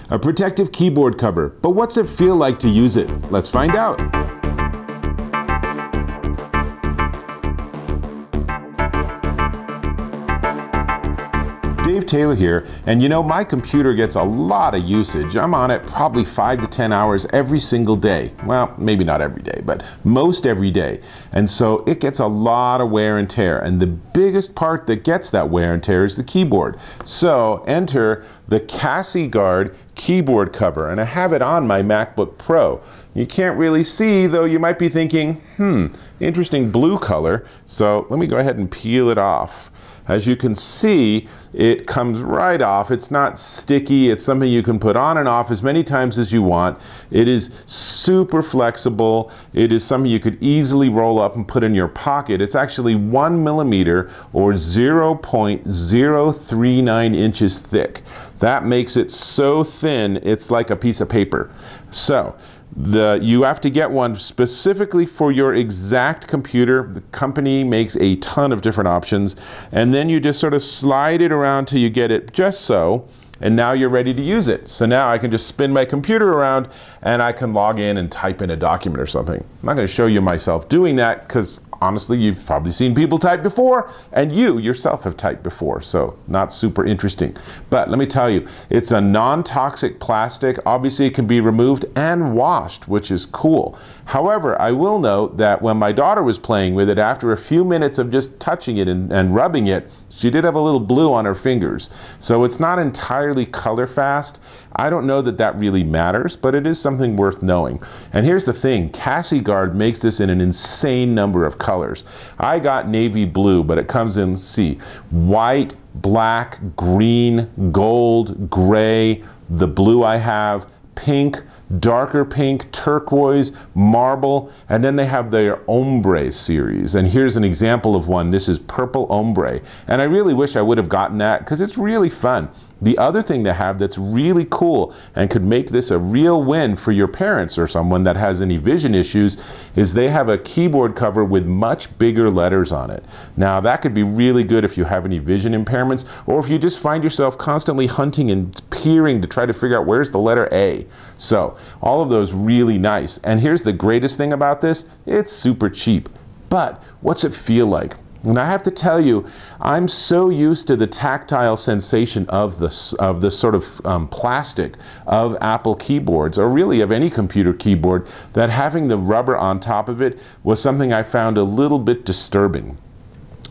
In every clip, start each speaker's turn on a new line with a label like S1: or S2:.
S1: A protective keyboard cover, but what's it feel like to use it? Let's find out. Dave Taylor here, and you know, my computer gets a lot of usage. I'm on it probably 5 to 10 hours every single day. Well, maybe not every day, but most every day. And so it gets a lot of wear and tear, and the biggest part that gets that wear and tear is the keyboard. So enter the CasiiiGuard keyboard cover, and I have it on my MacBook Pro. You can't really see, though you might be thinking, interesting blue color. So let me go ahead and peel it off. As you can see, it comes right off. It's not sticky. It's something you can put on and off as many times as you want. It is super flexible. It is something you could easily roll up and put in your pocket. It's actually 1 millimeter or 0.039 inches thick. That makes it so thin, it's like a piece of paper. So, you have to get one specifically for your exact computer. The company makes a ton of different options, and then you just sort of slide it around till you get it just so, and now you're ready to use it. So now I can just spin my computer around and I can log in and type in a document or something. I'm not going to show you myself doing that because honestly, you've probably seen people type before, and you yourself have typed before, so not super interesting. But let me tell you, it's a non-toxic plastic. Obviously, it can be removed and washed, which is cool. However, I will note that when my daughter was playing with it, after a few minutes of just touching it and rubbing it, she did have a little blue on her fingers. So it's not entirely color fast. I don't know that that really matters, but it is something worth knowing. And here's the thing, CasiiiGuard makes this in an insane number of colors. I got navy blue, but it comes in, see, white, black, green, gold, gray, the blue I have, pink, darker pink, turquoise, marble, and then they have their ombre series. And here's an example of one. This is purple ombre. And I really wish I would have gotten that because it's really fun. The other thing they have that's really cool and could make this a real win for your parents or someone that has any vision issues is they have a keyboard cover with much bigger letters on it. Now that could be really good if you have any vision impairments or if you just find yourself constantly hunting and peering to try to figure out where's the letter A. So all of those really nice. And here's the greatest thing about this, it's super cheap. But what's it feel like? And I have to tell you, I'm so used to the tactile sensation of the sort of plastic of Apple keyboards, or really of any computer keyboard, that having the rubber on top of it was something I found a little bit disturbing.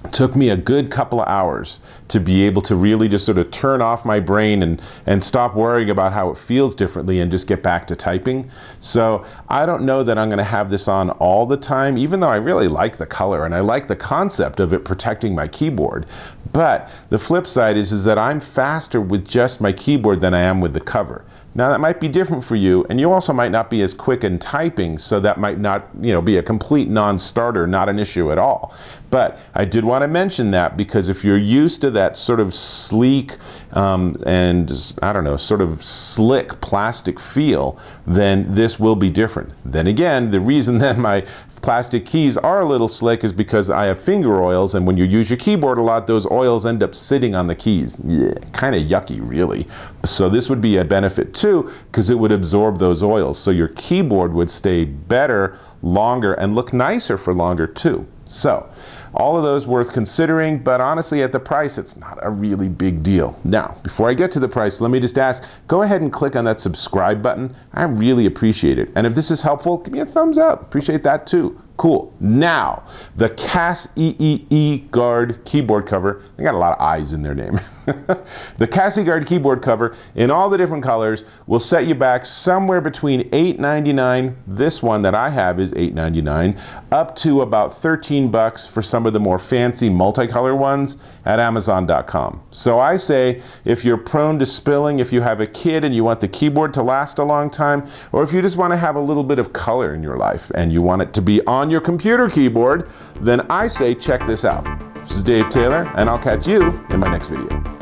S1: It took me a good couple of hours to be able to really just sort of turn off my brain and stop worrying about how it feels differently and just get back to typing. So I don't know that I'm going to have this on all the time, even though I really like the color and I like the concept of it protecting my keyboard. But the flip side is that I'm faster with just my keyboard than I am with the cover. Now that might be different for you, and you also might not be as quick in typing, so that might not, be a complete non-starter, not an issue at all. But I did want to mention that because if you're used to that sort of sleek and, I don't know, sort of slick plastic feel, then this will be different. Then again, the reason that my plastic keys are a little slick is because I have finger oils, and when you use your keyboard a lot, those oils end up sitting on the keys. Yeah, kind of yucky, really. So this would be a benefit too, because it would absorb those oils. So your keyboard would stay better, longer, and look nicer for longer too. So all of those worth considering, but honestly at the price it's not a really big deal. Now, before I get to the price, let me just ask, go ahead and click on that subscribe button. I really appreciate it. And if this is helpful, give me a thumbs up. Appreciate that too. Cool. Now, the CasiiiGuard keyboard cover, they got a lot of I's in their name. The CasiiiGuard keyboard cover in all the different colors will set you back somewhere between $8.99, this one that I have is $8.99, up to about $13 for some of the more fancy multicolor ones at Amazon.com. So I say, if you're prone to spilling, if you have a kid and you want the keyboard to last a long time, or if you just want to have a little bit of color in your life and you want it to be on your computer keyboard, then I say check this out. This is Dave Taylor, and I'll catch you in my next video.